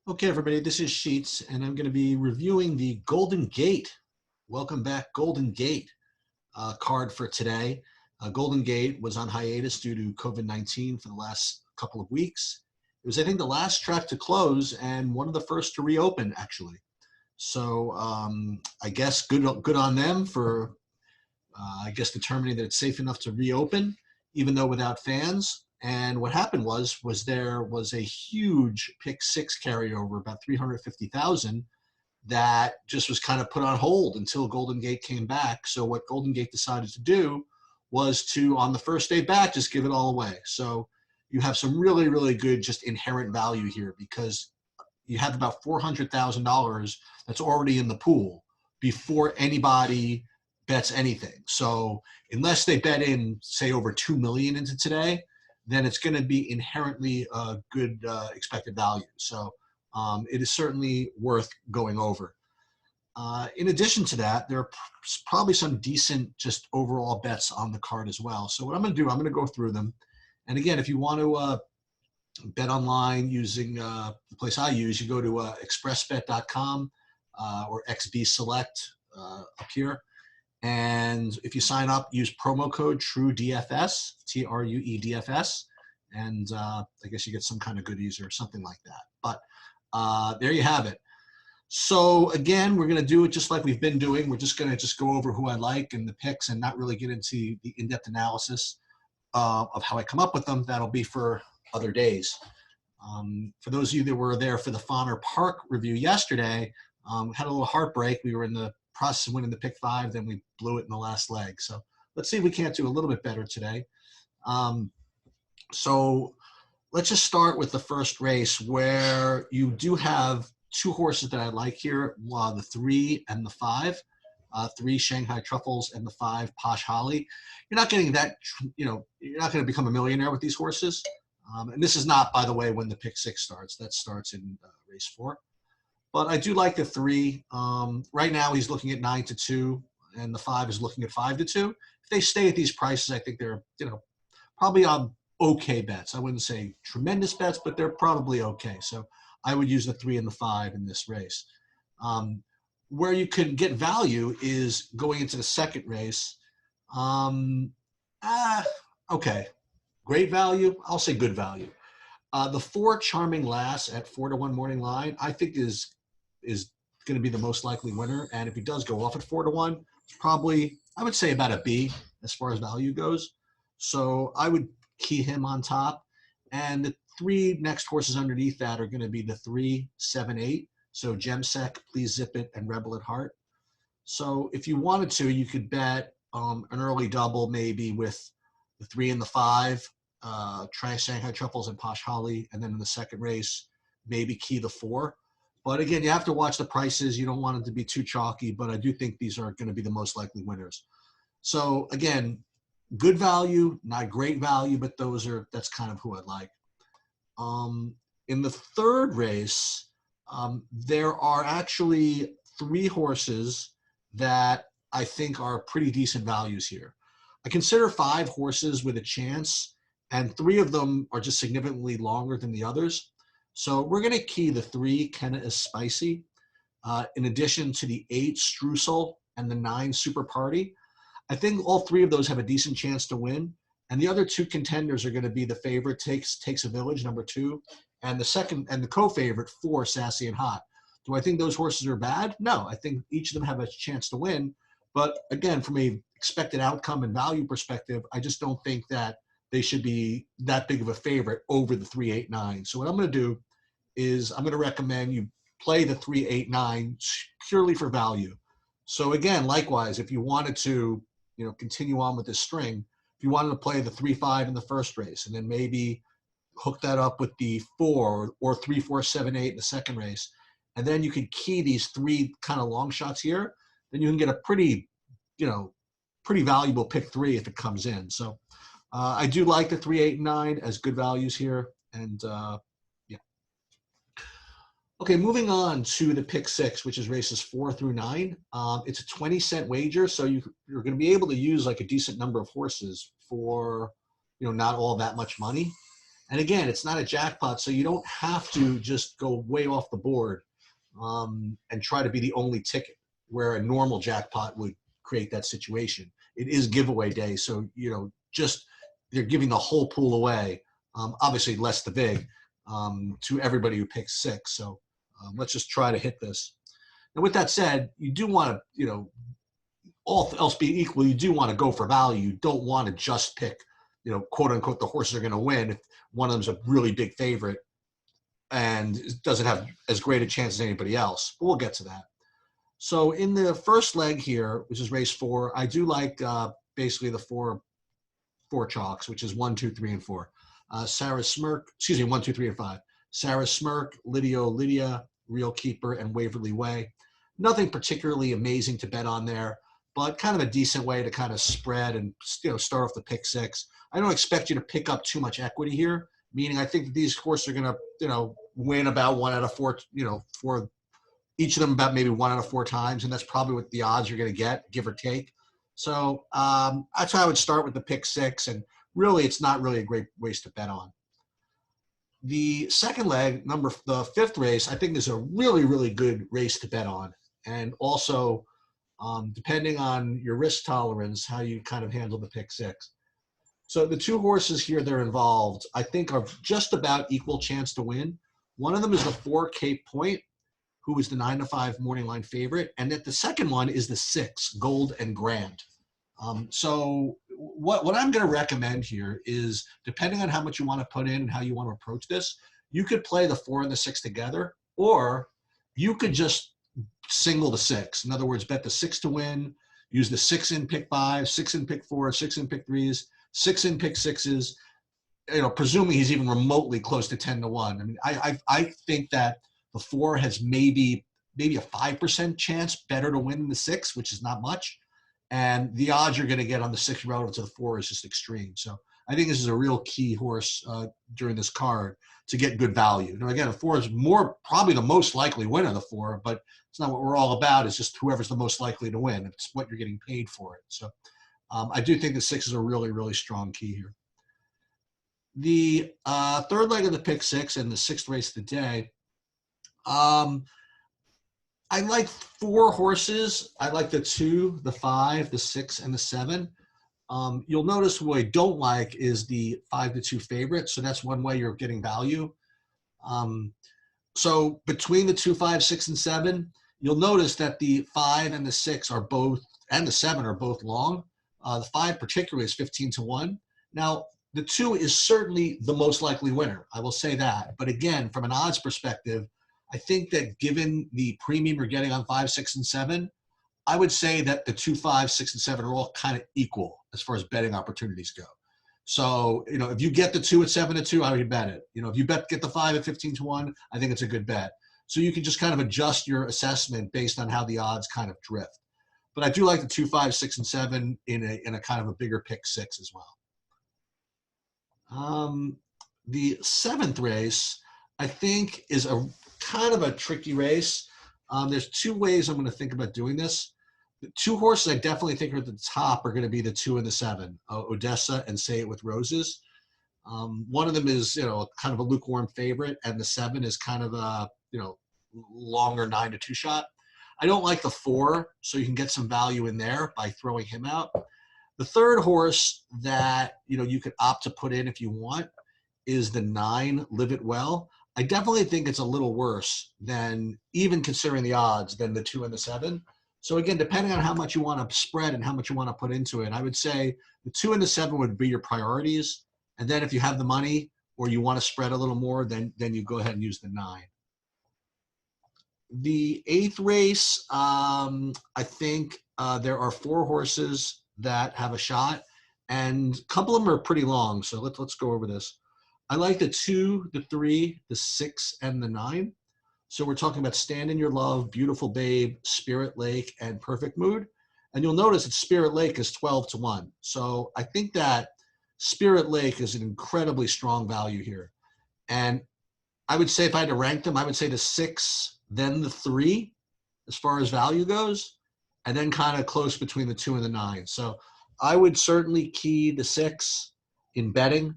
Okay, everybody, this is Sheets, and I'm going to be reviewing the Golden Gate. Welcome back, Golden Gate card for today. Golden Gate was on hiatus due to COVID-19 for the last couple of weeks. It was, I think, the last track to close and one of the first to reopen, actually. So I guess good on them for, I guess, determining that it's safe enough to reopen, even though without fans. And what happened was there was a huge pick six carryover, about 350,000, that just was kind of put on hold until Golden Gate came back. So what Golden Gate decided to do was to, on the first day back, just give it all away. So you have some really, really good just inherent value here because you have about $400,000 that's already in the pool before anybody bets anything. So unless they bet in, say, over 2 million into today, then it's going to be inherently a good expected value. So it is certainly worth going over. In addition to that, there are probably some decent just overall bets on the card as well. So what I'm going to do, I'm going to go through them. And again, if you want to bet online using the place I use, you go to expressbet.com or XB Select up here. And if you sign up, use promo code TRUEDFS, TRUEDFS, and I guess you get some kind of goodies or something like that. But there you have it. So again, we're going to do it just like we've been doing. We're just going to go over who I like and the picks and not really get into the in-depth analysis of how I come up with them. That'll be for other days. For those of you that were there for the Fauner Park review yesterday, had a little heartbreak. We were in the process of winning the pick five, then we blew it in the last leg. So let's see if we can't do a little bit better today. So let's just start with the first race where you do have two horses that I like here, the 3 and the 5. 3 Shanghai Truffles and the 5 Posh Holly. You're not getting that, you're not going to become a millionaire with these horses. And this is not, by the way, when the pick 6 starts. That starts in race 4. But I do like the 3. Right now he's looking at 9-2, and the 5 is looking at 5-2. If they stay at these prices, I think they're, probably on okay bets. I wouldn't say tremendous bets, but they're probably okay. So I would use the 3 and the 5 in this race. Where you can get value is going into the second race. Okay, great value. I'll say good value. The 4 Charming Lass at 4-1 morning line, I think is going to be the most likely winner. And if he does go off at 4-1, it's probably, I would say, about a B as far as value goes. So I would key him on top. And the 3 next horses underneath that are going to be the 3, 7, 8. So Gemsec, Please Zip It, and Rebel at Heart. So if you wanted to, you could bet an early double maybe with the 3 and the 5. Try Shanghai Truffles and Posh Holly, and then in the second race, maybe key the 4. But again, you have to watch the prices. You don't want it to be too chalky, but I do think these are going to be the most likely winners. So again, good value, not great value, but that's kind of who I like. In the third race, there are actually 3 horses that I think are pretty decent values here. I consider 5 horses with a chance, and 3 of them are just significantly longer than the others. So we're going to key the 3, Kenna is Spicy, in addition to the 8, Streusel, and the 9, Super Party. I think all 3 of those have a decent chance to win. And the other 2 contenders are going to be the favorite, Takes a Village, number 2, and the second and the co-favorite, 4, Sassy and Hot. Do I think those horses are bad? No, I think each of them have a chance to win. But again, from a expected outcome and value perspective, I just don't think that they should be that big of a favorite over the 3, 8, 9. So what I'm going to do is I'm going to recommend you play the 3, 8, 9 purely for value. So again, likewise, if you wanted to, continue on with this string, if you wanted to play the 3, 5 in the first race, and then maybe hook that up with the 4 or 3, 4, 7, 8 in the second race, and then you could key these 3 kind of long shots here, then you can get a pretty valuable pick 3 if it comes in. So I do like the 3, 8, and 9 as good values here. And yeah. Okay, moving on to the pick 6, which is races 4 through 9. It's a 20-cent wager, so you're going to be able to use like a decent number of horses for, not all that much money. And again, it's not a jackpot, so you don't have to just go way off the board and try to be the only ticket where a normal jackpot would create that situation. It is giveaway day, so just they're giving the whole pool away. Obviously, less the big to everybody who picks 6. So let's just try to hit this. And with that said, you do want to, all else being equal, you do want to go for value. You don't want to just pick, quote unquote, the horses are going to win if one of them's a really big favorite and doesn't have as great a chance as anybody else. But we'll get to that. So in the first leg here, which is race 4, I do like basically the four chalks, which is 1, 2, 3, and 4. Sarah Smirk, 1, 2, 3, and 5. Sarah Smirk, Lydia, Real Keeper, and Waverly Way. Nothing particularly amazing to bet on there, but kind of a decent way to kind of spread and start off the pick 6. I don't expect you to pick up too much equity here, meaning I think that these horses are going to win about 1 out of 4, for each of them about maybe 1 out of 4 times, and that's probably what the odds you're going to get, give or take. So that's how I would start with the pick 6, and really it's not really a great race to bet on. The second leg, the 5th race, I think is a really, really good race to bet on. And also, depending on your risk tolerance, how you kind of handle the pick 6. So the 2 horses here that are involved, I think are just about equal chance to win. One of them is the 4 Cape Point, who is the 9-5 morning line favorite. And that the second one is the 6, Gold and Grand. So what I'm going to recommend here is, depending on how much you want to put in and how you want to approach this, you could play the 4 and the 6 together, or you could just single the 6. In other words, bet the 6 to win, use the 6 in pick 5, 6 in pick 4, 6 in pick 3s, 6 in pick 6s, presuming he's even remotely close to 10 to 1. I mean, I think that the 4 has maybe a 5% chance better to win than the 6, which is not much. And the odds you're going to get on the 6 relative to the 4 is just extreme. So I think this is a real key horse during this card to get good value. Now, again, the 4 is probably the most likely winner of the 4, but it's not what we're all about. It's just whoever's the most likely to win. It's what you're getting paid for it. So I do think the 6 is a really, really strong key here. The third leg of the pick 6 and the 6th race of the day, I like 4 horses. I like the 2, the 5, the 6, and the 7. You'll notice what I don't like is the 5 to 2 favorite. So that's one way you're getting value. So between the 2, 5, 6, and 7, you'll notice that the 5 and the 6 are both, and the 7 are both long. The 5 particularly is 15 to 1. Now, the 2 is certainly the most likely winner. I will say that. But again, from an odds perspective, I think that given the premium you're getting on 5, 6, and 7, I would say that the 2, 5, 6, and 7 are all kind of equal as far as betting opportunities go. So, if you get the 2 at 7 to 2, I would bet it. If you get the 5 at 15 to 1, I think it's a good bet. So you can just kind of adjust your assessment based on how the odds kind of drift. But I do like the 2, 5, 6, and 7 in a kind of a bigger pick 6 as well. The 7th race, I think, is a kind of a tricky race. There's 2 ways I'm going to think about doing this. The 2 horses I definitely think are at the top are going to be the 2 and the 7, Odessa and Say It With Roses. One of them is, kind of a lukewarm favorite, and the 7 is kind of a, longer 9 to 2 shot. I don't like the 4, so you can get some value in there by throwing him out. The third horse that, you could opt to put in if you want is the 9, Live It Well. I definitely think it's a little worse than, even considering the odds, than the 2 and the 7. So again, depending on how much you want to spread and how much you want to put into it, I would say the 2 and the 7 would be your priorities. And then if you have the money or you want to spread a little more, then you go ahead and use the 9. The 8th race, I think there are 4 horses that have a shot, and a couple of them are pretty long. So let's go over this. I like the 2, the 3, the 6, and the 9. So we're talking about Stand in Your Love, Beautiful Babe, Spirit Lake, and Perfect Mood. And you'll notice that Spirit Lake is 12 to 1. So I think that Spirit Lake is an incredibly strong value here. And I would say if I had to rank them, I would say the 6, then the 3, as far as value goes, and then kind of close between the 2 and the 9. So I would certainly key the 6 in betting.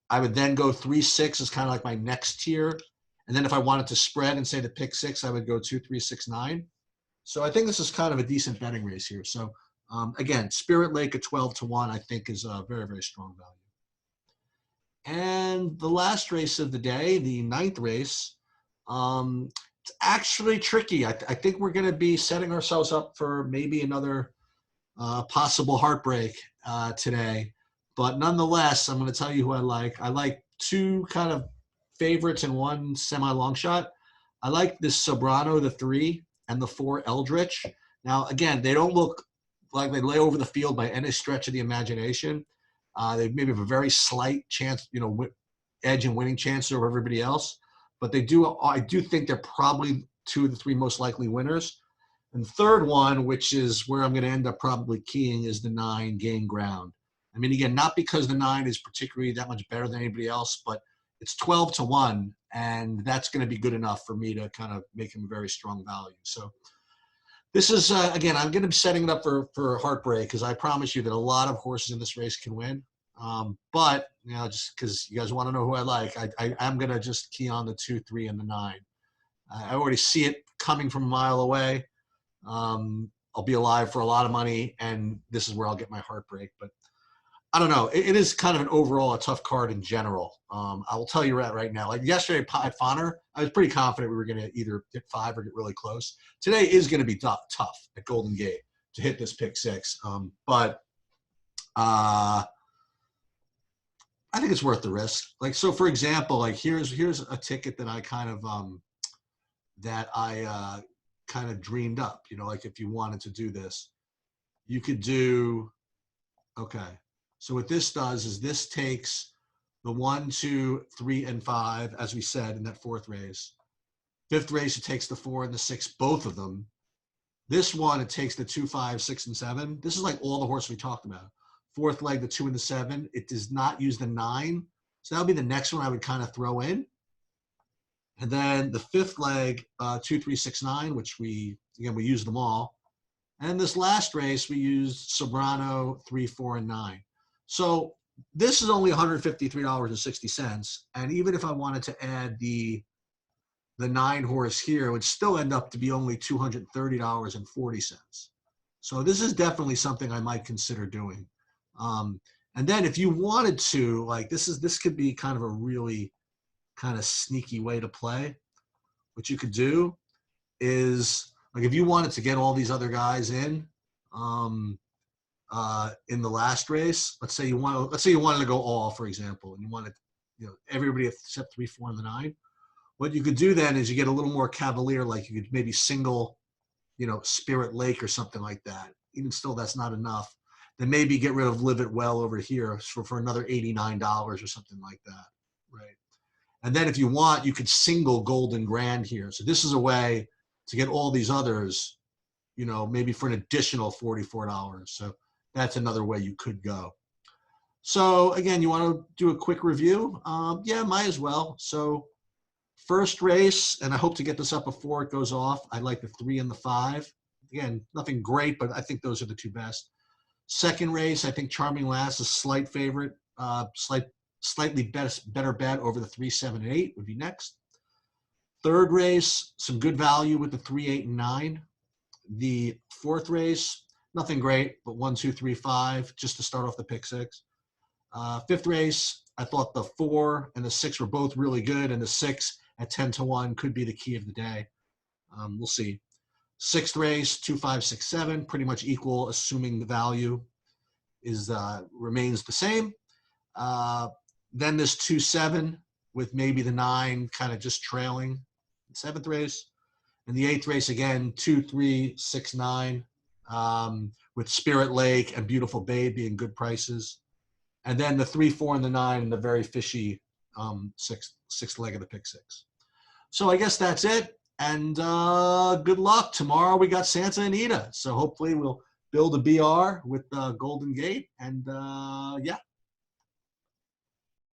I would then go 3-6 as kind of like my next tier. And then if I wanted to spread and say the pick six, I would go 2-3-6-9. So I think this is kind of a decent betting race here. So again, Spirit Lake at 12-1, I think is a very, very strong value. And the last race of the day, the ninth race, it's actually tricky. I think we're going to be setting ourselves up for maybe another possible heartbreak today. But nonetheless, I'm going to tell you who I like. I like two kind of favorites and one semi-long shot. I like this Sobrano, the 3, and the 4 Eldritch. Now, again, they don't look like they lay over the field by any stretch of the imagination. They maybe have a very slight chance, edge and winning chance over everybody else. But I do think they're probably 2 of the 3 most likely winners. And the third one, which is where I'm going to end up probably keying, is the 9 Gain Ground. I mean, again, not because the 9 is particularly that much better than anybody else, but it's 12-1, and that's going to be good enough for me to kind of make him a very strong value. So this is, again, I'm going to be setting it up for heartbreak because I promise you that a lot of horses in this race can win. But, just because you guys want to know who I like, I'm going to just key on the 2, 3, and the 9. I already see it coming from a mile away. I'll be alive for a lot of money, and this is where I'll get my heartbreak. But I don't know. It is kind of an overall a tough card in general. I will tell you right now. Like yesterday at Fonner, I was pretty confident we were going to either hit 5 or get really close. Today is going to be tough at Golden Gate to hit this pick 6. But I think it's worth the risk. Like, so for example, like here's a ticket that I kind of kind of dreamed up, like if you wanted to do this, you could do, okay. So what this does is this takes the 1, 2, 3, and 5, as we said in that 4th race. 5th race, it takes the 4 and the 6, both of them. This one, it takes the 2, 5, 6, and 7. This is like all the horses we talked about. 4th leg, the 2 and the 7. It does not use the 9. So that'll be the next one I would kind of throw in. And then the 5th leg, 2, 3, 6, 9, which we use them all. And this last race, we used Sobrano, 3, 4, and 9. So this is only $153.60. And even if I wanted to add the 9 horse here, it would still end up to be only $230.40. So this is definitely something I might consider doing. And then if you wanted to, like this could be kind of a really kind of sneaky way to play. What you could do is, like, if you wanted to get all these other guys in the last race, let's say you wanted to go all, for example, and you wanted, everybody except 3, 4, and the 9. What you could do then is you get a little more cavalier, like you could maybe single, Spirit Lake or something like that. Even still, that's not enough. Then maybe get rid of Live It Well over here for another $89 or something like that, right? And then if you want, you could single Golden Grand here. So this is a way to get all these others, maybe for an additional $44. So that's another way you could go. So again, you want to do a quick review? Yeah, might as well. So first race, and I hope to get this up before it goes off, I like the 3 and the 5. Again, nothing great, but I think those are the 2 best. Second race, I think Charming Lass is slight favorite, slightly better bet over the 3, 7, and 8 would be next. Third race, some good value with the 3, 8, and 9. The 4th race, nothing great, but 1, 2, 3, 5, just to start off the pick 6. 5th race, I thought the 4 and the 6 were both really good, and the 6 at 10-1 could be the key of the day. We'll see. 6th race, 2, 5, 6, 7, pretty much equal, assuming the value is remains the same. Then this 2, 7 with maybe the 9 kind of just trailing. 7th race. And the 8th race, again, 2, 3, 6, 9, with Spirit Lake and Beautiful Babe being good prices. And then the 3, 4, and the 9 and the very fishy sixth leg of the pick 6. So I guess that's it. And good luck. Tomorrow we got Santa Anita. So hopefully we'll build a BR with Golden Gate. And yeah.